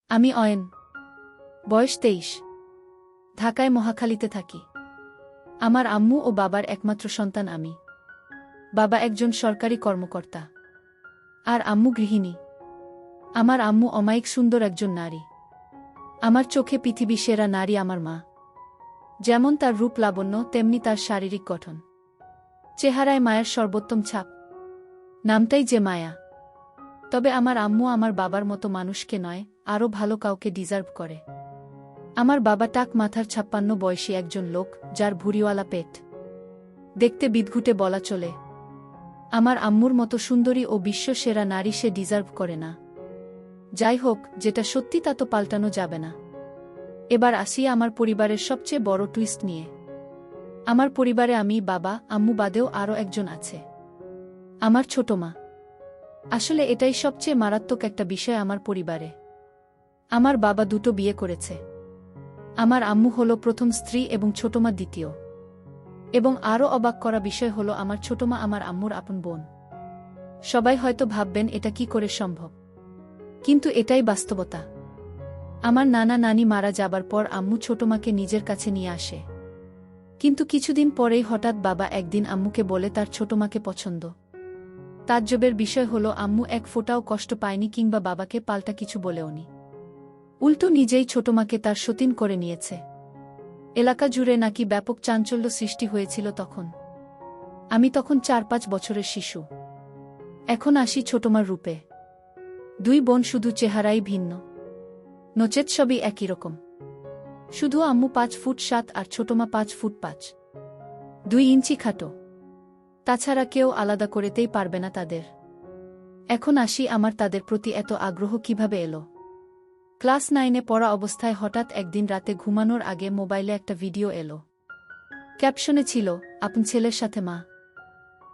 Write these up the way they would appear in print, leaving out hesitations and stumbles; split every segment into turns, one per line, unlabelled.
আমি অয়ন, বয়স 23, ঢাকায় মহাখালীতে থাকি। আমার আম্মু ও বাবার একমাত্র সন্তান আমি। বাবা একজন সরকারি কর্মকর্তা আর আম্মু গৃহিণী। আমার আম্মু অমায়িক সুন্দর একজন নারী। আমার চোখে পৃথিবী সেরা নারী আমার মা। যেমন তার রূপ লাবণ্য, তেমনি তার শারীরিক গঠন। চেহারায় মায়ের সর্বোত্তম ছাপ, নামটাই যে মায়া। তবে আমার আম্মু আমার বাবার মতো মানুষকে নয়, আরও ভালো কাউকে ডিজার্ভ করে। আমার বাবা টাক মাথার 56 বয়সী একজন লোক, যার ভুঁড়িওয়ালা পেট। দেখতে বিদঘুটে বলা চলে। আমার আম্মুর মতো সুন্দরী ও বিশ্ব সেরা নারী সে ডিজার্ভ করে না। যাই হোক, যেটা সত্যি তা তো পাল্টানো যাবে না। এবার আসি আমার পরিবারের সবচেয়ে বড় টুইস্ট নিয়ে। আমার পরিবারে আমি, বাবা, আম্মু বাদেও আরও একজন আছে, আমার ছোট মা। আসলে এটাই সবচেয়ে মারাত্মক একটা বিষয় আমার পরিবারে। আমার বাবা দুটো বিয়ে করেছে। আমার আম্মু হল প্রথম স্ত্রী এবং ছোটমা দ্বিতীয়। এবং আরও অবাক করা বিষয় হল আমার ছোটমা আমার আম্মুর আপন বোন। সবাই হয়তো ভাববেন এটা কি করে সম্ভব, কিন্তু এটাই বাস্তবতা। আমার নানা নানি মারা যাবার পর আম্মু ছোটমাকে নিজের কাছে নিয়ে আসে। কিন্তু কিছুদিন পরেই হঠাৎ বাবা একদিন আম্মুকে বলে তার ছোটমাকে পছন্দ। তাজ্জবের বিষয় হল আম্মু এক ফোঁটাও কষ্ট পায়নি কিংবা বাবাকে পাল্টা কিছু বলেওনি। উল্টো নিজেই ছোটমাকে তার সতীন করে নিয়েছে। এলাকা জুড়ে নাকি ব্যাপক চাঞ্চল্য সৃষ্টি হয়েছিল তখন। আমি তখন 4-5 বছরের শিশু। এখন আসি ছোটমার রূপে। দুই বোন, শুধু চেহারাই ভিন্ন, নচেত সবই একই রকম। শুধু আম্মু 5 ফুট 7 আর ছোটমা 5 ফুট 5, 2 ইঞ্চি খাটো। তাছাড়া কেউ আলাদা করতেই পারবে না তাদের। এখন আসি আমার তাদের প্রতি এত আগ্রহ কিভাবে এলো। ক্লাস 9-এ পড়া অবস্থায় হঠাৎ একদিন রাতে ঘুমানোর আগে মোবাইলে একটা ভিডিও এলো। ক্যাপশনে ছিল, আপন ছেলের সাথে মা।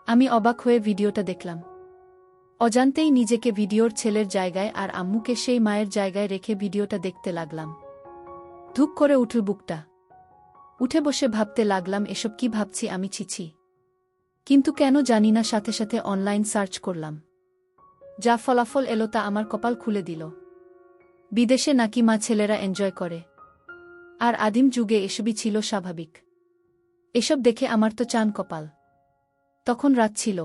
আমি অবাক হয়ে ভিডিওটা দেখলাম। অজান্তেই নিজেকে ভিডিওর ছেলের জায়গায় আর আম্মুকে সেই মায়ের জায়গায় রেখে ভিডিওটা দেখতে লাগলাম। ধুক করে উঠল বুকটা। উঠে বসে ভাবতে লাগলাম, এসব কি ভাবছি আমি, ছিছি। কিন্তু কেন জানি না সাথে সাথে অনলাইন সার্চ করলাম। যা ফলাফল এলো তা আমার কপাল খুলে দিল। বিদেশে নাকি মা ছেলেরা এনজয় করে, আর আদিম যুগে এসবই ছিল স্বাভাবিক। এসব দেখে আমার তো চান কপাল। তখন রাত ছিল,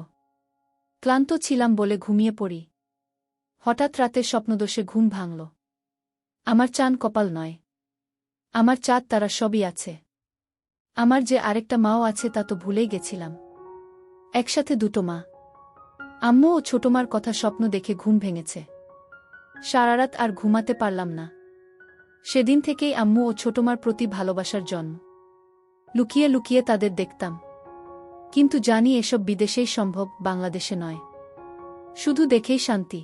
ক্লান্ত ছিলাম বলে ঘুমিয়ে পড়ি। হঠাৎ রাতের স্বপ্নদোষে ঘুম ভাঙল। আমার চান কপাল নয়, আমার চাঁদ তারা সবই আছে। আমার যে আরেকটা মাও আছে তা তো ভুলেই গেছিলাম। একসাথে দুটো মা, আম্মু ও ছোটমার কথা স্বপ্ন দেখে ঘুম ভেঙেছে। সারারাত আর ঘুমাতে পারলাম না। সেদিন থেকেই আম্মু ও ছোটমার প্রতি ভালোবাসার জন্ম। লুকিয়ে লুকিয়ে তাদের দেখতাম। কিন্তু জানি এসব বিদেশেই সম্ভব, বাংলাদেশে নয়। শুধু দেখেই শান্তি।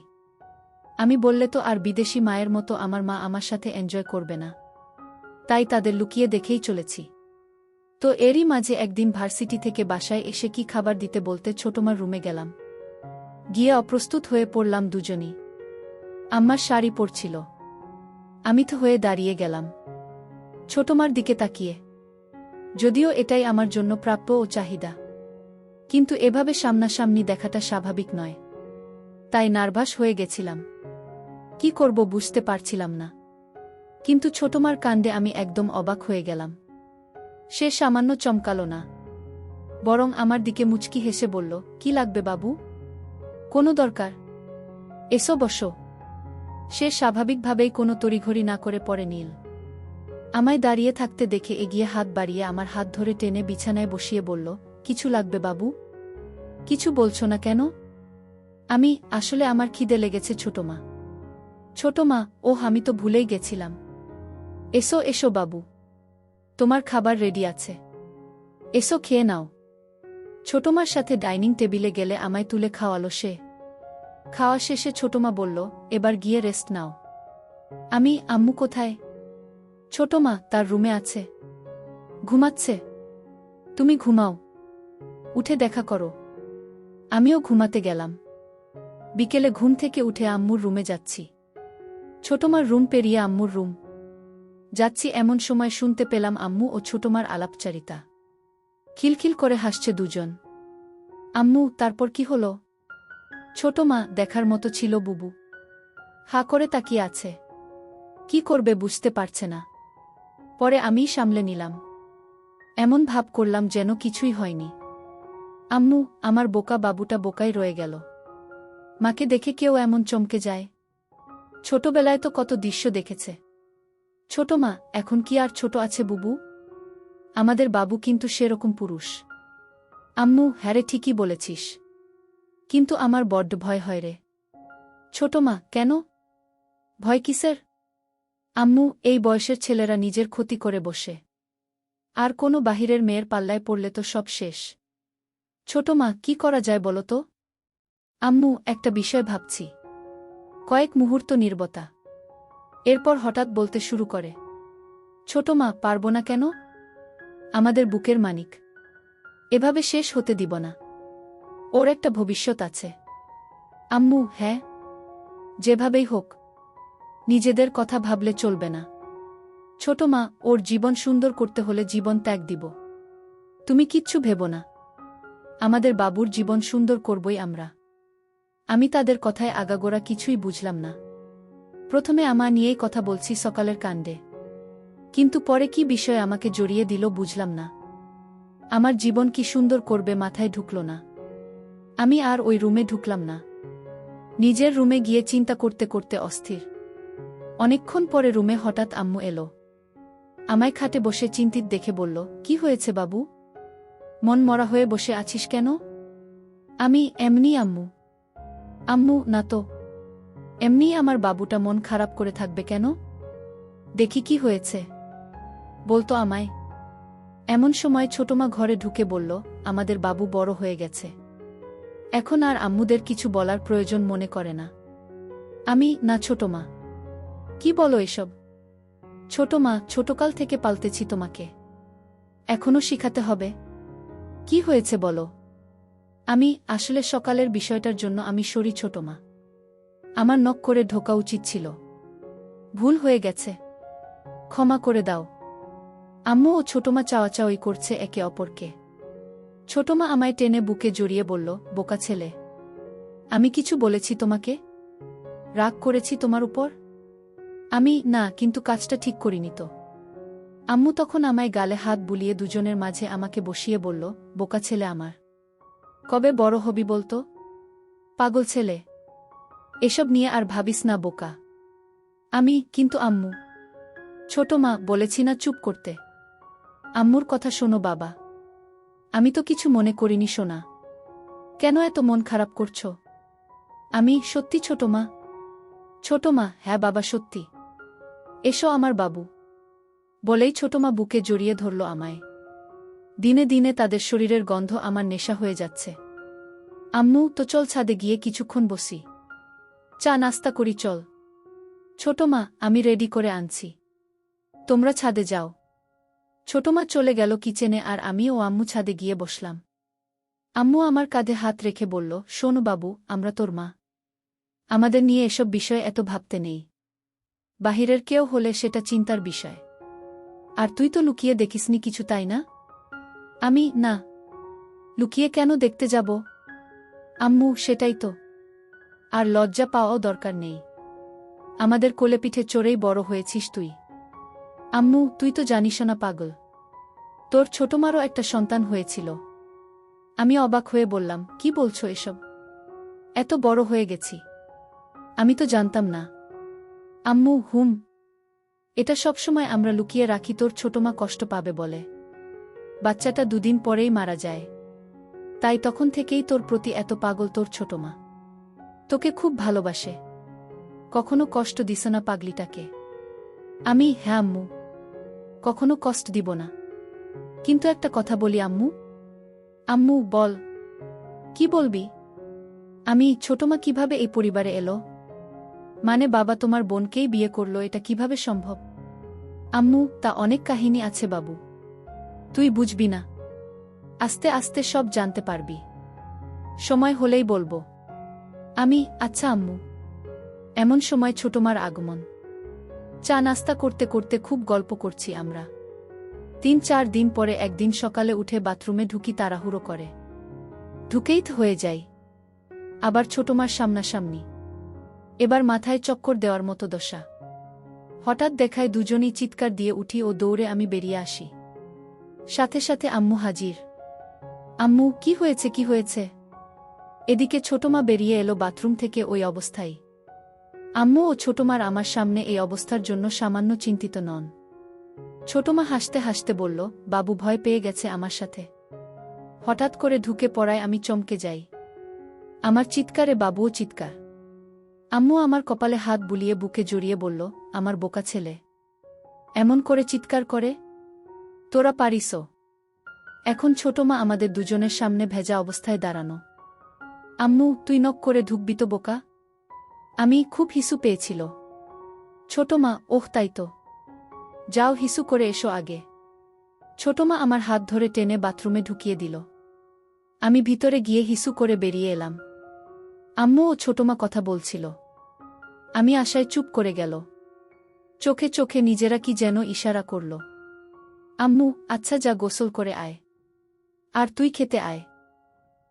আমি বললে তো আর বিদেশি মায়ের মতো আমার মা আমার সাথে এনজয় করবে না। তাই তাদের লুকিয়ে দেখেই চলেছি। তো এরই মাঝে একদিন ভার্সিটি থেকে বাসায় এসে কি খাবার দিতে বলতে ছোটমার রুমে গেলাম। গিয়ে অপ্রস্তুত হয়ে পড়লাম দুজনই। আম্মার শাড়ি পরছিল। আমি তো হয়ে দাঁড়িয়ে গেলাম ছোটমার দিকে তাকিয়ে। যদিও এটাই আমার জন্য প্রাপ্য ও চাহিদা, কিন্তু এভাবে সামনাসামনি দেখাটা স্বাভাবিক নয়। তাই নার্ভাস হয়ে গেছিলাম। কি করব বুঝতে পারছিলাম না। কিন্তু ছোটমার কাণ্ডে আমি একদম অবাক হয়ে গেলাম। সে সামান্য চমকালো না, বরং আমার দিকে মুচকি হেসে বলল, কি লাগবে বাবু? কোনো দরকার? এসো বসো। সে স্বাভাবিকভাবেই কোনো তড়িঘড়ি না করে পড়ে নিল। আমায় দাঁড়িয়ে থাকতে দেখে এগিয়ে হাত বাড়িয়ে আমার হাত ধরে টেনে বিছানায় বসিয়ে বলল, কিছু লাগবে বাবু? কিছু বলছো না কেন? আসলে আমার খিদে লেগেছে ছোটমা। ছোটমা? ওহ, আমি তো ভুলেই গেছিলাম। এসো এসো বাবু, তোমার খাবার রেডি আছে। এসো খেয়ে নাও। ছোটমার সাথে ডাইনিং টেবিলে গেলে আমায় তুলে খাওয়ালো সে। খাওয়া শেষে ছোটমা বলল, এবার গিয়ে রেস্ট নাও। আম্মু কোথায়? ছোটমা তার রুমে আছে, ঘুমাচ্ছে। তুমি ঘুমাও, উঠে দেখা করো। আমিও ঘুমাতে গেলাম। বিকেলে ঘুম থেকে উঠে আম্মুর রুমে যাচ্ছি। ছোটমার রুম পেরিয়ে আম্মুর রুম যাচ্ছি, এমন সময় শুনতে পেলাম আম্মু ও ছোটমার আলাপচারিতা। খিলখিল করে হাসছে দুজন। আম্মু, তারপর কি হলো? ছোটমা, দেখার মতো ছিল বুবু। হা করে তাকিয়ে আছে। কি করবে বুঝতে পারছে না। পরে আমিই সামলে নিলাম। এমন ভাব করলাম যেন কিছুই হয়নি। আম্মু, আমার বোকা বাবুটা বোকাই রয়ে গেল। মাকে দেখে কেউ এমন চমকে যায়? ছোটবেলায় তো কত দৃশ্য দেখেছে। ছোট মা, এখন কি আর ছোট আছে বুবু? আমাদের বাবু কিন্তু সেরকম পুরুষ। আম্মু, হ্যারে ঠিকই বলেছিস। কিন্তু আমার বড্ড ভয় হয় রে। ছোট মা, কেন? ভয় কিসের? আম্মু, এই বয়সের ছেলেরা নিজের ক্ষতি করে বসে। আর কোনো বাহিরের মেয়ের পাল্লায় পড়লে তো সব শেষ। ছোট মা, কি করা যায় বলো তো? আম্মু, একটা বিষয় ভাবছি। কয়েক মুহূর্ত নীরবতা। এরপর হঠাৎ বলতে শুরু করে, ছোট মা, পারব না কেন? আমাদের বুকের মানিক। এভাবে শেষ হতে দিব না। ওর একটা ভবিষ্যৎ আছে। আম্মু, হ্যাঁ, যেভাবেই হোক। নিজেদের কথা ভাবলে চলবে না। ছোট মা, ওর জীবন সুন্দর করতে হলে জীবন ত্যাগ দিব। তুমি কিচ্ছু ভেবো না। আমাদের বাবুর জীবন সুন্দর করবই আমরা। আমি তাদের কথায় আগাগোড়া কিছুই বুঝলাম না। প্রথমে আমা নিয়েই কথা বলছি সকালের কাণ্ডে। কিন্তু পরে কি বিষয় আমাকে জড়িয়ে দিল বুঝলাম না। আমার জীবন কি সুন্দর করবে মাথায় ঢুকল না। আমি আর ওই রুমে ঢুকলাম না। নিজের রুমে গিয়ে চিন্তা করতে করতে অস্থির। অনেকক্ষণ পরে রুমে হঠাৎ আম্মু এলো। আমায় খাটে বসে চিন্তিত দেখে বলল, কি হয়েছে বাবু? মন মরা হয়ে বসে আছিস কেন? আমি এমনি আম্মু। আম্মু, না তো। এমনি আমার বাবুটা মন খারাপ করে থাকবে কেন? দেখি কি হয়েছে, বলতো আমায়। এমন সময় ছোটমা ঘরে ঢুকে বলল, আমাদের বাবু বড় হয়ে গেছে। এখন আর আম্মুদের কিছু বলার প্রয়োজন মনে করে না। আমি, না ছোটমা। কি বলো এসব? ছোটমা, ছোটকাল থেকে পালতেছি তোমাকে। এখনো শিখাতে হবে? কি হয়েছে বলো? আমি, আসলে সকালের বিষয়টার জন্য আমি সরি ছোটমা। আমার নক করে ঢোকা উচিত ছিল। ভুল হয়ে গেছে। ক্ষমা করে দাও। আম্মু ও ছোটমা চাওয়াচাওয়ি করছে একে অপরকে। ছোটমা আমায় টেনে বুকে জড়িয়ে বলল, বোকা ছেলে। আমি কিছু বলেছি তোমাকে? রাগ করেছি তোমার উপর? আমি, না, কিন্তু কাজটা ঠিক করিনি তো। আম্মু তখন আমায় গালে হাত বুলিয়ে দুজনের মাঝে আমাকে বসিয়ে বলল, বোকা ছেলে আমার। কবে বড় হবি বলতো? পাগল ছেলে। এসব নিয়ে আর ভাবিস না বোকা। আমি, কিন্তু আম্মু। ছোট মা, বলেছি না চুপ করতে। আম্মুর কথা শোনো বাবা। আমি তো কিছু মনে করিনি সোনা। কেন এত মন খারাপ করছো? আমি, সত্যি ছোট মা। ছোট মা, হ্যাঁ বাবা সত্যি। এসো আমার বাবু। বলেই ছোটমা বুকে জড়িয়ে ধরল আমায়। দিনে দিনে তাদের শরীরের গন্ধ আমার নেশা হয়ে যাচ্ছে। আম্মু, তো চল ছাদে গিয়ে কিছুক্ষণ বসি। চা নাস্তা করি চল। ছোটমা, আমি রেডি করে আনছি। তোমরা ছাদে যাও। ছোটমা চলে গেল কিচেনে আর আমি ও আম্মু ছাদে গিয়ে বসলাম। আম্মু আমার কাঁধে হাত রেখে বলল, শোনো বাবু, আমরা তোর মা। আমাদের নিয়ে এসব বিষয়ে এত ভাবতে নেই। বাহিরের কেউ হলে সেটা চিন্তার বিষয়। আর তুই তো লুকিয়ে দেখিসনি কিছু, তাই না? আমি, না। লুকিয়ে কেন দেখতে যাব? আম্মু, সেটাই তো। আর লজ্জা পাওয়াও দরকার নেই। আমাদের কোলেপিঠে চড়েই বড় হয়েছিস তুই। আম্মু, তুই তো জানিস না পাগল। তোর ছোটমারও একটা সন্তান হয়েছিল। আমি অবাক হয়ে বললাম, কি বলছো এসব? এত বড় হয়ে গেছি। আমি তো জানতাম না। আম্মু, হুম। এটা সবসময় আমরা লুকিয়ে রাখি তোর ছোটমা কষ্ট পাবে বলে। বাচ্চাটা দুদিন পরেই মারা যায়। তাই তখন থেকেই তোর প্রতি এত পাগল তোর ছোটমা। তোকে খুব ভালোবাসে। কখনো কষ্ট দিস না পাগলিটাকে। আমি, হ্যাঁ আম্মু। কখনো কষ্ট দিব না। কিন্তু একটা কথা বলি আম্মু। আম্মু, বল। কি বলবি? আমি, ছোটমা কিভাবে এই পরিবারে এলো? মানে বাবা তোমার বোনকেই বিয়ে করলো, এটা কিভাবে সম্ভব? আম্মু, তা অনেক কাহিনী আছে বাবু। তুই বুঝবি না। আস্তে আস্তে সব জানতে পারবি। সময় হলেই বলবো। আমি, আচ্ছা আম্মু। এমন সময় ছোটমার আগমন। চা নাস্তা করতে করতে খুব গল্প করছি আমরা। ৩-৪ দিন পরে একদিন সকালে উঠে বাথরুমে ঢুকি তাড়াহুড়ো করে। ঢুকেই তো হয়ে যাই। আবার ছোটমার সামনাসামনি। এবার মাথায় চক্কর দেওয়ার মতো দশা। হঠাৎ দেখায় দুজনেই চিৎকার দিয়ে উঠি ও দৌড়ে আমি বেরিয়ে আসি। সাথে সাথে আম্মু হাজির। আম্মু, কি হয়েছে, কি হয়েছে? এদিকে ছোটমা বেরিয়ে এলো বাথরুম থেকে ওই অবস্থায়। আম্মু ও ছোটমার আমার সামনে এই অবস্থার জন্য সামান্য চিন্তিত নন। ছোটমা হাসতে হাসতে বলল, বাবু ভয় পেয়ে গেছে আমার সাথে। হঠাৎ করে ঢুকে পড়ায় আমি চমকে যাই। আমার চিৎকারে বাবুও চিৎকার। আম্মু আমার কপালে হাত বুলিয়ে বুকে জড়িয়ে বলল, আমার বোকা ছেলে এমন করে চিৎকার করে? তোরা পারিসও? এখন ছোটমা আমাদের দুজনের সামনে ভেজা অবস্থায় দাঁড়ানো। আম্মু, তুই নক করে ঢুকবি তো বোকা? আমি খুব হিসু পেয়েছিল। ছোটমা, ওহ তাই তো, যাও হিসু করে এসো আগে। ছোটমা আমার হাত ধরে টেনে বাথরুমে ঢুকিয়ে দিল। আমি ভিতরে গিয়ে হিসু করে বেরিয়ে এলাম। আম্মু ও ছোটমা কথা বলছিল। আমি আশায় চুপ করে গেল। চোখে চোখে নিজেরা কি যেন ইশারা করল। আম্মু, আচ্ছা যা গোসল করে আয়, আর তুই খেতে আয়।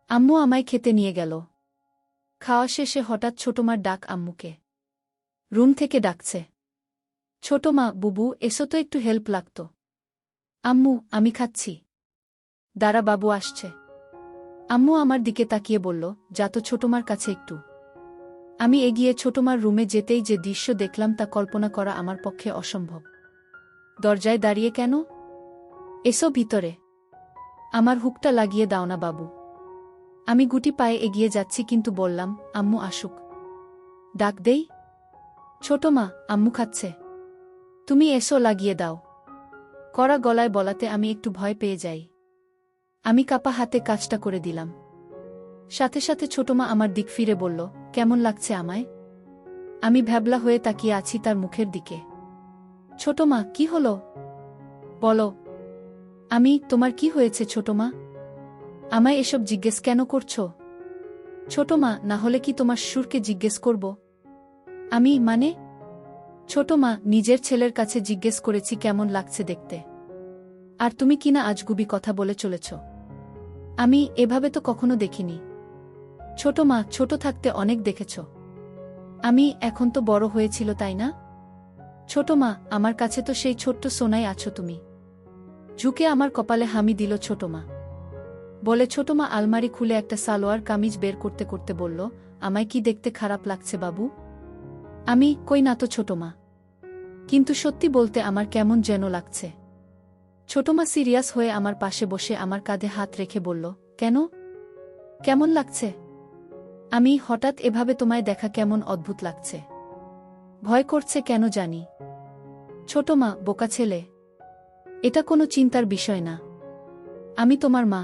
আম্মু আমায় খেতে নিয়ে গেল। খাওয়া শেষে হঠাৎ ছোটমার ডাক আম্মুকে। রুম থেকে ডাকছে। ছোটমা, বুবু, এসো তো, একটু হেল্প লাগত। আম্মু, আমি খাচ্ছি। দাঁড়া, বাবু আসছে। আম্মু আমার দিকে তাকিয়ে বলল, যা তো ছোটমার কাছে একটু। আমি এগিয়ে ছোটমার রুমে যেতেই যে দৃশ্য দেখলাম তা কল্পনা করা আমার পক্ষে অসম্ভব। দরজায় দাঁড়িয়ে কেন? এসো ভিতরে। আমার হুকটা লাগিয়ে দাও না বাবু। আমি গুটি পায়ে এগিয়ে যাচ্ছি কিন্তু বললাম, আম্মু আসুক। ডাক দেই? ছোটমা, আম্মু খাচ্ছে। তুমি এসো, লাগিয়ে দাও। কড়া গলায় বলাতে আমি একটু ভয় পেয়ে যাই। আমি কাপা হাতে কাজটা করে দিলাম। সাথে সাথে ছোটমা আমার দিক ফিরে বলল, কেমন লাগছে আমায়? আমি ভ্যাবলা হয়ে তাকিয়ে আছি তার মুখের দিকে। ছোটমা, কি হলো? বলো। তোমার কি হয়েছে ছোটমা? আমায় এসব জিজ্ঞেস কেন করছো? ছোটমা, না হলে কি তোমার শ্বশুরকে জিজ্ঞেস করব? মানে? ছোটমা, নিজের ছেলের কাছে জিজ্ঞেস করেছি কেমন লাগছে দেখতে। আর তুমি কিনা আজগুবি কথা বলে চলেছ। আমি এভাবে তো কখনো দেখিনি। ছোটমা, ছোট থাকতে অনেক দেখেছ। এখন তো বড় হয়েছিল, তাই না? ছোটমা, আমার কাছে তো সেই ছোট্ট সোনাই আছো তুমি। ঝুঁকে আমার কপালে হামি দিল ছোটমা। বলে ছোটমা আলমারি খুলে একটা সালোয়ার কামিজ বের করতে করতে বলল, আমায় কি দেখতে খারাপ লাগছে বাবু? কই না তো ছোটমা, কিন্তু সত্যি বলতে আমার কেমন যেন লাগছে। ছোটমা সিরিয়াস হয়ে আমার পাশে বসে আমার কাঁধে হাত রেখে বলল, কেন? কেমন লাগছে? হঠাৎ এভাবে তোমায় দেখা কেমন অদ্ভুত লাগছে। ভয় করছে কেন জানি। ছোটমা, বোকা ছেলে, এটা কোনো চিন্তার বিষয় না। আমি তোমার মা।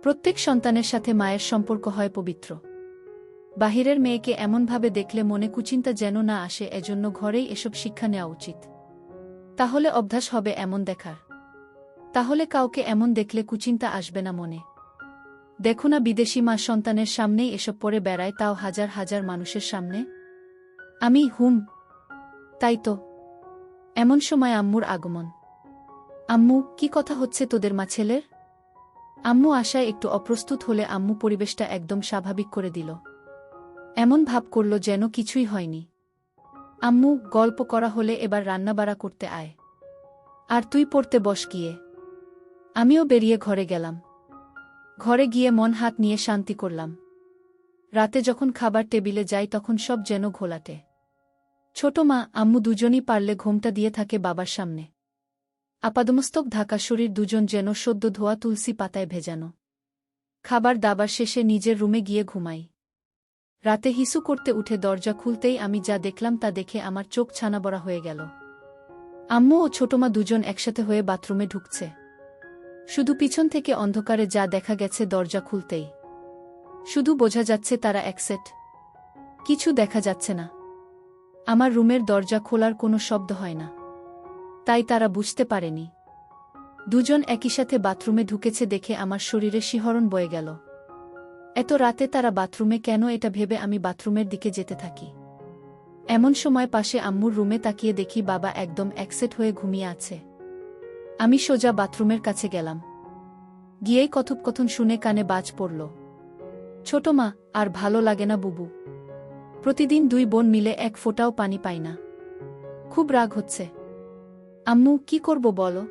প্রত্যেক সন্তানের সাথে মায়ের সম্পর্ক হয় পবিত্র। বাহিরের মেয়েকে এমনভাবে দেখলে মনে কুচিন্তা যেন না আসে, এজন্য ঘরেই এসব শিক্ষা নেওয়া উচিত। তাহলে অভ্যাস হবে এমন দেখার। তাহলে কাউকে এমন দেখলে কুচিন্তা আসবে না মনে। দেখো না, বিদেশি মা সন্তানের সামনেই এসব পরে বেড়ায়, তাও হাজার হাজার মানুষের সামনে। তাই তো। এমন সময় আম্মুর আগমন। আম্মু, কি কথা হচ্ছে তোদের মা ছেলের? আম্মু আশায় একটু অপ্রস্তুত হলে আম্মু পরিবেশটা একদম স্বাভাবিক করে দিল। এমন ভাব করল যেন কিছুই হয়নি। আম্মু, গল্প করা হলে এবার রান্নাবাড়া করতে আয়। আর তুই পড়তে বস গিয়ে। আমিও বেরিয়ে ঘরে গেলাম। ঘরে গিয়ে মন হাত নিয়ে শান্তি করলাম। রাতে যখন খাবার টেবিলে যাই তখন সব যেন ঘোলাটে। ছোটমা, আম্মু দুজনই পারলে ঘোমটা দিয়ে থাকে বাবার সামনে। আপাদমস্তক ঢাকা শরীর, দুজন যেন সদ্য ধোয়া তুলসী পাতায় ভেজানো। খাবার দাবার শেষে নিজের রুমে গিয়ে ঘুমাই। রাতে হিসু করতে উঠে দরজা খুলতেই আমি যা দেখলাম তা দেখে আমার চোখ ছানাবড়া হয়ে গেল। আম্মু ও ছোটমা দুজন একসাথে হয়ে বাথরুমে ঢুকছে। শুধু পিছন থেকে অন্ধকারে যা দেখা গেছে দরজা খুলতেই। শুধু বোঝা যাচ্ছে তারা একসেট। কিছু দেখা যাচ্ছে না। আমার রুমের দরজা খোলার কোনো শব্দ হয় না। তাই তারা বুঝতে পারেনি। দুজন একই সাথে বাথরুমে ঢুকেছে দেখে আমার শরীরে শিহরণ বয়ে গেল। এত রাতে তারা বাথরুমে কেন, এটা ভেবে আমি বাথরুমের দিকে যেতে থাকি। এমন সময় পাশে আম্মুর রুমে তাকিয়ে দেখি বাবা একদম একসেট হয়ে ঘুমিয়ে আছে। আমি সোজা বাথরুমের কাছে গেলাম। গিয়েই কথোপকথন শুনে কানে বাজ পড়ল। ছোটমা, আর ভালো লাগে না বুবু? প্রতিদিন দুই বোন মিলে এক ফোঁটাও পানি পাই না। খুব রাগ হচ্ছে। আম্মু, কি করব বলো?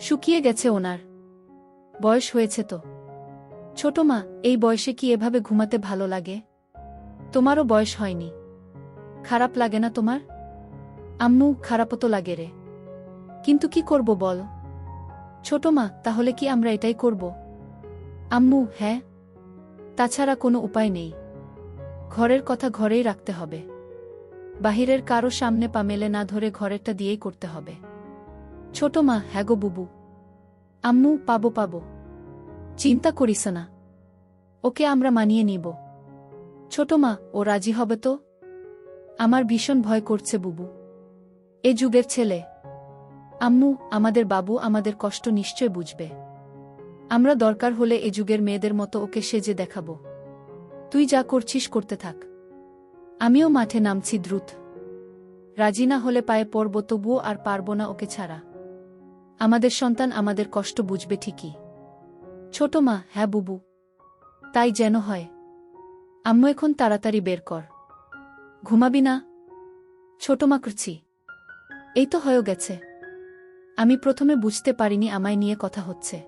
শুকিয়ে গেছে ওনার। বয়স হয়েছে তো। ছোট মা, এই বয়সে কি এভাবে ঘুমাতে ভালো লাগে? তোমারও বয়স হয়নি। খারাপ লাগে না তোমার? আম্মু, খারাপও তো লাগে রে। কিন্তু কি করব বল? ছোট মা, তাহলে কি আমরা এটাই করব? আম্মু, হ্যাঁ। তাছাড়া কোনো উপায় নেই। ঘরের কথা ঘরেই রাখতে হবে। বাহিরের কারো সামনে পা মেলে না ধরে ঘরেরটা দিয়েই করতে হবে। ছোট মা, হ্যাঁ গো বুবু। আম্মু, পাবো। চিন্তা করিস না। ওকে আমরা মানিয়ে নিব। ছোট মা, ও রাজি হবে তো? আমার ভীষণ ভয় করছে বুবু। এ যুগের ছেলে। আম্মু, আমাদের বাবু আমাদের কষ্ট নিশ্চয় বুঝবে। আমরা দরকার হলে এ যুগের মেয়েদের মতো ওকে সেজে দেখাব। তুই যা করছিস করতে থাক। আমিও মাঠে নামছি দ্রুত। রাজি না হলে পায়ে পড়ব, তবুও আর পারব না ওকে ছাড়া। আমাদের সন্তান আমাদের কষ্ট বুঝবে ঠিকই। ছোট মা, হ্যাঁ বুবু। তাই যেন হয়। আম্মু, এখন তাড়াতাড়ি বের কর। ঘুমাবি না? ছোট মা, করছি। এই তো হয়ে গেছে। আমি প্রথমে বুঝতে পারিনি আমায় নিয়ে কথা হচ্ছে।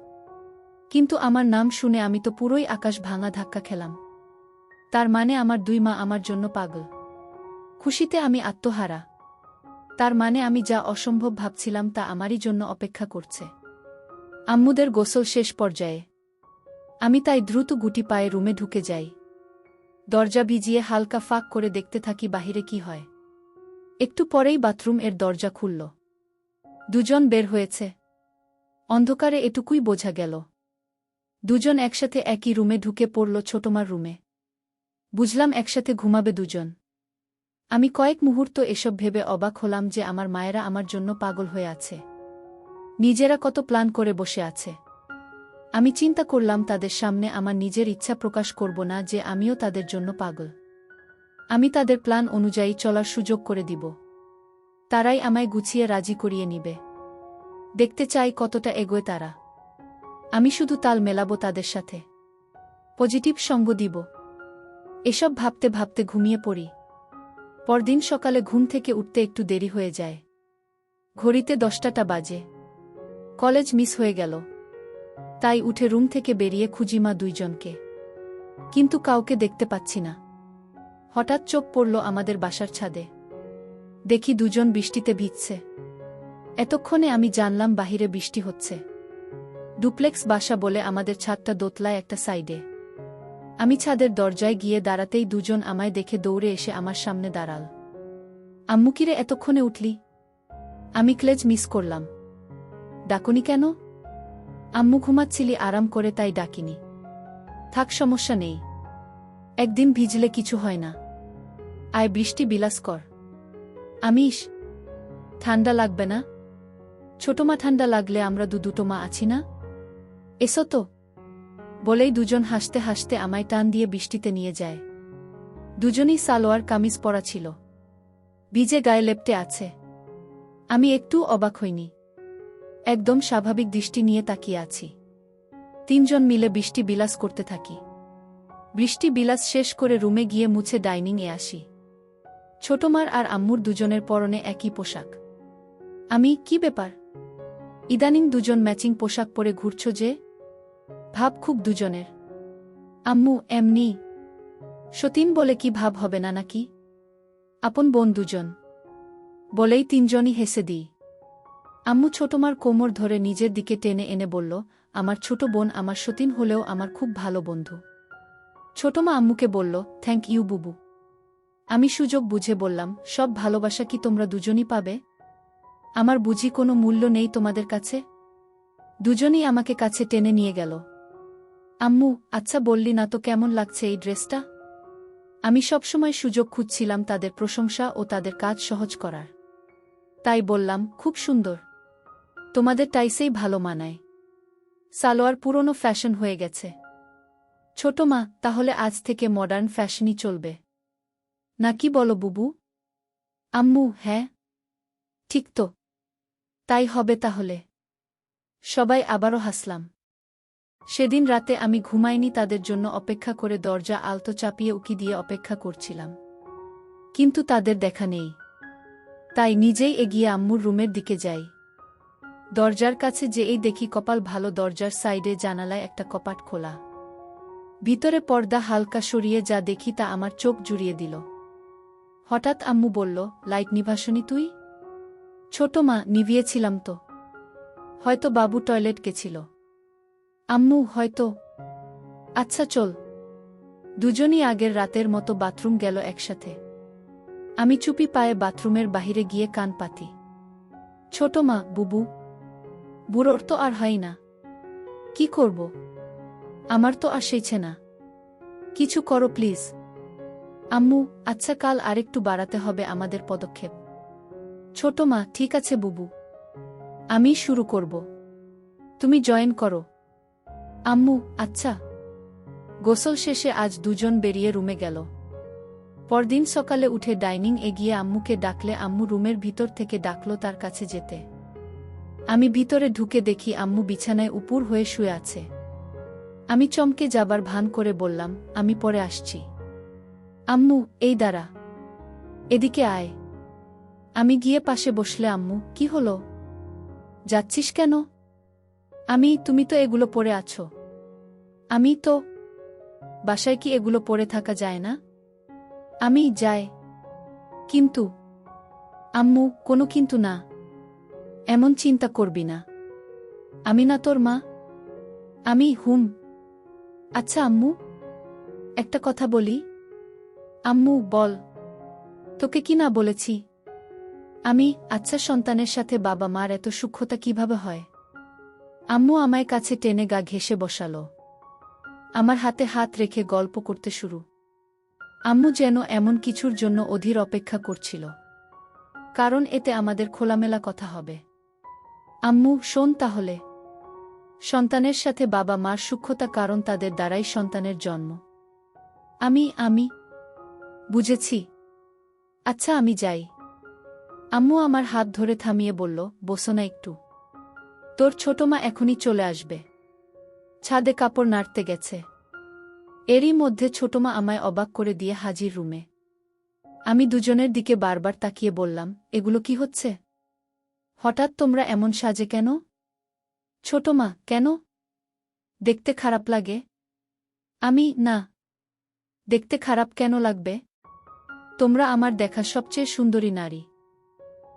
কিন্তু আমার নাম শুনে আমি তো পুরোই আকাশ ভাঙা ধাক্কা খেলাম। তার মানে আমার দুই মা আমার জন্য পাগল। খুশিতে আমি আত্মহারা। তার মানে আমি যা অসম্ভব ভাবছিলাম তা আমারই জন্য অপেক্ষা করছে। আম্মুদের গোসল শেষ পর্যায়ে। আমি তাই দ্রুত গুটি পায়ে রুমে ঢুকে যাই। দরজা ভিজিয়ে হালকা ফাঁক করে দেখতে থাকি বাহিরে কি হয়। একটু পরেই বাথরুম এর দরজা খুলল। দুজন বের হয়েছে। অন্ধকারে এটুকুই বোঝা গেল। দুজন একসাথে একই রুমে ঢুকে পড়ল, ছোটমার রুমে। বুঝলাম একসাথে ঘুমাবে দুজন। আমি কয়েক মুহূর্ত এসব ভেবে অবাক হলাম যে আমার মায়েরা আমার জন্য পাগল হয়ে আছে। নিজেরা কত প্ল্যান করে বসে আছে। আমি চিন্তা করলাম তাদের সামনে আমার নিজের ইচ্ছা প্রকাশ করব না যে আমিও তাদের জন্য পাগল। আমি তাদের প্ল্যান অনুযায়ী চলার সুযোগ করে দিব। তারাই আমায় গুছিয়ে রাজি করিয়ে নিবে। দেখতে চাই কতটা এগোয় তারা। আমি শুধু তাল মেলাবো তাদের সাথে। পজিটিভ সঙ্গ দিব। এসব ভাবতে ভাবতে ঘুমিয়ে পড়ি। পরদিন সকালে ঘুম থেকে উঠতে একটু দেরি হয়ে যায়। ঘড়িতে 10টা বাজে। কলেজ মিস হয়ে গেল। তাই উঠে রুম থেকে বেরিয়ে খুঁজি মা দুইজনকে। কিন্তু কাউকে দেখতে পাচ্ছি না। হঠাৎ চোখ পড়ল আমাদের বাসার ছাদে। দেখি দুজন বৃষ্টিতে ভিজছে। এতক্ষণে আমি জানলাম বাহিরে বৃষ্টি হচ্ছে। ডুপ্লেক্স বাসা বলে আমাদের ছাদটা দোতলায় একটা সাইডে। আমি ছাদের দরজায় গিয়ে দাঁড়াতেই দুজন আমায় দেখে দৌড়ে এসে আমার সামনে দাঁড়াল। আম্মু, কিরে এতক্ষণে উঠলি? আমি ক্লেজ মিস করলাম। ডাকুনি কেন? আম্মু, ঘুমাচ্ছিলি আরাম করে তাই ডাকিনি। থাক, সমস্যা নেই। একদিন ভিজলে কিছু হয় না। আয় বৃষ্টি বিলাস কর। আমিস, ঠান্ডা লাগবে না? ছোট মা, ঠান্ডা লাগলে আমরা দুটো মা আছি না? এসো তো। বলেই দুজন হাসতে হাসতে আমায় টান দিয়ে বৃষ্টিতে নিয়ে যায়। দুজনই সালোয়ার কামিজ পরা ছিল। ভিজে গায়ে লেপ্টে আছে। আমি একটু অবাক হইনি। একদম স্বাভাবিক দৃষ্টি নিয়ে তাকিয়ে আছি। তিনজন মিলে বৃষ্টি বিলাস করতে থাকি। বৃষ্টি বিলাস শেষ করে রুমে গিয়ে মুছে ডাইনিংয়ে আসি। ছোটমার আর আম্মুর দুজনের পরনে একই পোশাক। আমি, কি ব্যাপার? ইদানিং দুজন ম্যাচিং পোশাক পরে ঘুরছ যে? ভাব খুব দুজনের। আম্মু, এমনি। সতীন বলে কি ভাব হবে না নাকি? আপন বোন দুজন। বলেই তিনজনই হেসে দিই। আম্মু ছোটমার কোমর ধরে নিজের দিকে টেনে এনে বলল, আমার ছোট বোন আমার সতীন হলেও আমার খুব ভালো বন্ধু। ছোটমা আম্মুকে বলল, থ্যাংক ইউ বুবু। আমি সুযোগ বুঝে বললাম, সব ভালোবাসা কি তোমরা দুজনই পাবে? আমার বুঝি কোনো মূল্য নেই তোমাদের কাছে? দুজনই আমাকে কাছে টেনে নিয়ে গেল। আম্মু, আচ্ছা বললি না তো কেমন লাগছে এই ড্রেসটা? আমি সবসময় সুযোগ খুঁজছিলাম তাদের প্রশংসা ও তাদের কাজ সহজ করার। তাই বললাম, খুব সুন্দর। তোমাদের টাইসেই ভালো মানায়। সালোয়ার পুরনো ফ্যাশন হয়ে গেছে। ছোট মা, তাহলে আজ থেকে মডার্ন ফ্যাশনই চলবে নাকি বলো বুবু? আম্মু, হ্যাঁ। ঠিক তো। তাই হবে তাহলে। সবাই আবারও হাসলাম। সেদিন রাতে আমি ঘুমাইনি, তাদের জন্য অপেক্ষা করে দরজা আলতো চাপিয়ে উকি দিয়ে অপেক্ষা করছিলাম। কিন্তু তাদের দেখা নেই। তাই নিজেই এগিয়ে আম্মুর রুমের দিকে যাই। দরজার কাছে যেই দেখি কপাল ভালো দরজার সাইডে জানালায় একটা কপাট খোলা। ভিতরে পর্দা হালকা সরিয়ে যা দেখি তা আমার চোখ জুড়িয়ে দিল। হঠাৎ আম্মু বলল, লাইট নিভাসনি তুই? ছোট মা, নিভিয়েছিলাম তো। হয়তো বাবু টয়লেট গেছিল। আম্মু, হয়তো। আচ্ছা চল। দুজনই আগের রাতের মতো বাথরুম গেল একসাথে। আমি চুপি পায়ে বাথরুমের বাহিরে গিয়ে কান পাতি। ছোট মা, বুবু। বুড়োর তো আর হয় না। কি করব? আমার তো আর সইছে না। কিছু করো প্লিজ। আম্মু, আচ্ছা কাল আরেকটু বাড়াতে হবে আমাদের পদক্ষেপ। ছোট মা, ঠিক আছে বুবু। আমি শুরু করব। তুমি জয়েন করো। আম্মু, আচ্ছা। গোসল শেষে আজ দুজন বেরিয়ে রুমে গেল। পরদিন সকালে উঠে ডাইনিং এগিয়ে আম্মুকে ডাকলে আম্মু রুমের ভিতর থেকে ডাকল তার কাছে যেতে। আমি ভিতরে ঢুকে দেখি আম্মু বিছানায় উপুর হয়ে শুয়ে আছে। আমি চমকে যাবার ভান করে বললাম, আমি পরে আসছি। আম্মু, এই দাঁড়া। এদিকে আয়। আমি গিয়ে পাশে বসলে আম্মু, কি হলো? যাচ্ছিস কেন? তুমি তো এগুলো পরে আছো। আমি তো। বাসায় কি এগুলো পরে থাকা যায় না? আমি যাই। কিন্তু। আম্মু, কোনো কিন্তু না। এমন চিন্তা করবি না। আমি না তোর মা? হুম। আচ্ছা আম্মু, একটা কথা বলি। আম্মু, বল। তোকে কি না বলেছি? আচ্ছা, সন্তানের সাথে বাবা মার এত সূক্ষ্মতা কিভাবে হয়? আম্মু আমায় কাছে টেনে গা ঘেঁষে বসালো। আমার হাতে হাত রেখে গল্প করতে শুরু। আম্মু যেন এমন কিছুর জন্য অধীর অপেক্ষা করছিল। কারণ এতে আমাদের খোলামেলা কথা হবে। আম্মু, শোন তাহলে। সন্তানের সাথে বাবা মার সূক্ষ্মতা, কারণ তাদের দ্বারাই সন্তানের জন্ম। আমি বুঝেছি। আচ্ছা আমি যাই। আম্মু আমার হাত ধরে থামিয়ে বলল, বসো না একটু। তোর ছোট মা এখনই চলে আসবে। ছাদে কাপড় নাড়তে গেছে। এরই মধ্যে ছোট মা আমায় অবাক করে দিয়ে হাজির রুমে। আমি দুজনের দিকে বারবার তাকিয়ে বললাম, এগুলো কি হচ্ছে? হঠাৎ তোমরা এমন সাজে কেন? ছোট মা, কেন? দেখতে খারাপ লাগে? না। দেখতে খারাপ কেন লাগবে? তোমরা আমার দেখা সবচেয়ে সুন্দরী নারী।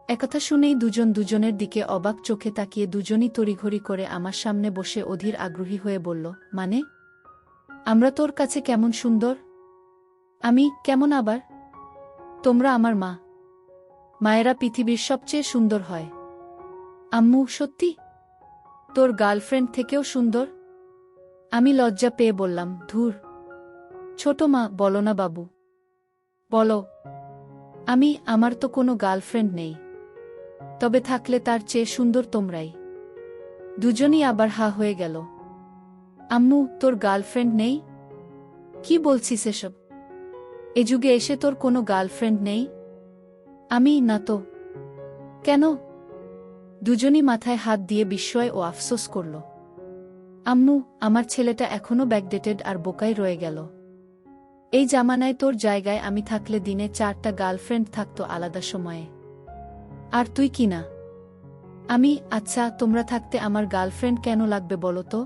একথা শুনেই দুজন দুজনের দিকে অবাক চোখে তাকিয়ে দুজনই তড়িঘড়ি করে আমার সামনে বসে অধীর আগ্রহী হয়ে বলল, মানে? আমরা তোর কাছে কেমন সুন্দর? কেমন আবার? তোমরা আমার মা। মায়েরা পৃথিবীর সবচেয়ে সুন্দর হয়। আম্মু, সত্যি? তোর গার্লফ্রেন্ড থেকেও সুন্দর? আমি লজ্জা পেয়ে বললাম, ধুর। ছোট মা, বলো না বাবু। বলো। আমার তো কোনো গার্লফ্রেন্ড নেই। তবে থাকলে তার চেয়ে সুন্দর তোমরাই। দুজনই আবার হা হয়ে গেল। আম্মু, তোর গার্লফ্রেন্ড নেই? কি বলছিস এসব? এ যুগে এসে তোর কোনো গার্লফ্রেন্ড নেই? না তো। কেন? দুজনই মাথায় হাত দিয়ে বিস্ময় ও আফসোস করল। আম্মু, আমার ছেলেটা এখনো ব্যাকডেটেড আর বোকাই রয়ে গেল। এই জামানায় তোর জায়গায় আমি থাকলে দিনে 4টা গার্লফ্রেন্ড থাকতো আলাদা সময়ে। আর তুই কি না? আচ্ছা, তোমরা থাকতে আমার গার্লফ্রেন্ড কেন লাগবে বলো তো?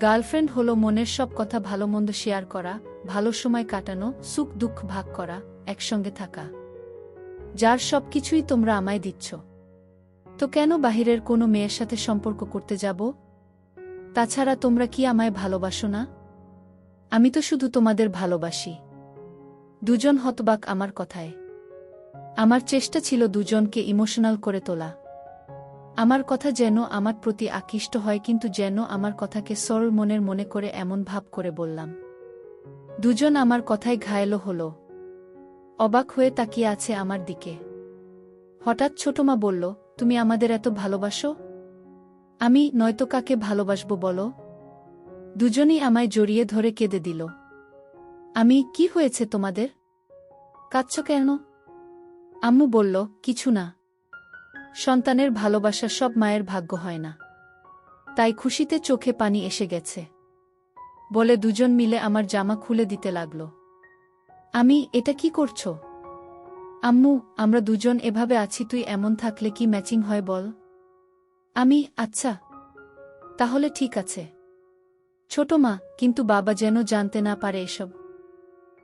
গার্লফ্রেন্ড হলো মনের সব কথা ভালো মন্দ শেয়ার করা, ভালো সময় কাটানো, সুখ দুঃখ ভাগ করা, একসঙ্গে থাকা। যার সব কিছুই তোমরা আমায় দিচ্ছ। তো কেন বাহিরের কোনো মেয়ের সাথে সম্পর্ক করতে যাব? তাছাড়া তোমরা কি আমায় ভালোবাসো না? আমি তো শুধু তোমাদের ভালোবাসি। দুজন হতবাক আমার কথায়। আমার চেষ্টা ছিল দুজনকে ইমোশনাল করে তোলা। আমার কথা যেন আমার প্রতি আকৃষ্ট হয়, কিন্তু যেন আমার কথাকে সরল মনের মনে করে এমন ভাব করে বললাম। দুজন আমার কথায় ঘায়েল হলো। অবাক হয়ে তাকিয়ে আছে আমার দিকে। হঠাৎ ছোটমা বলল, তুমি আমাদের এত ভালোবাসো? নয়তো কাকে ভালোবাসবো বলো? দুজনই আমায় জড়িয়ে ধরে কেঁদে দিল। কি হয়েছে তোমাদের? কাঁদছ কেন? আম্মু বলল, কিছু না। সন্তানের ভালোবাসা সব মায়ের ভাগ্য হয় না, তাই খুশিতে চোখে পানি এসে গেছে বলে দুজন মিলে আমার জামা খুলে দিতে লাগল। এটা কি করছো? আম্মু, আমরা দুজন এভাবে আছি, তুই এমন থাকলে কি ম্যাচিং হয় বল? আমি, আচ্ছা। তাহলে ঠিক আছে। ছোট মা, কিন্তু বাবা যেন জানতে না পারে এসব।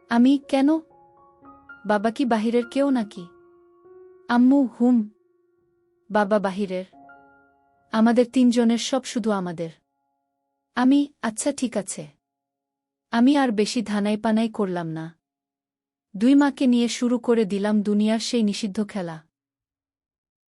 আমি, কেন? বাবা কি বাহিরের কেউ নাকি? আম্মু, হুম। বাবা বাহিরের। আমাদের তিনজনের সব শুধু আমাদের। আমি, আচ্ছা ঠিক আছে। আমি আর বেশি ধানাই পানাই করলাম না। দুই মাকে নিয়ে শুরু করে দিলাম দুনিয়ার সেই নিষিদ্ধ খেলা।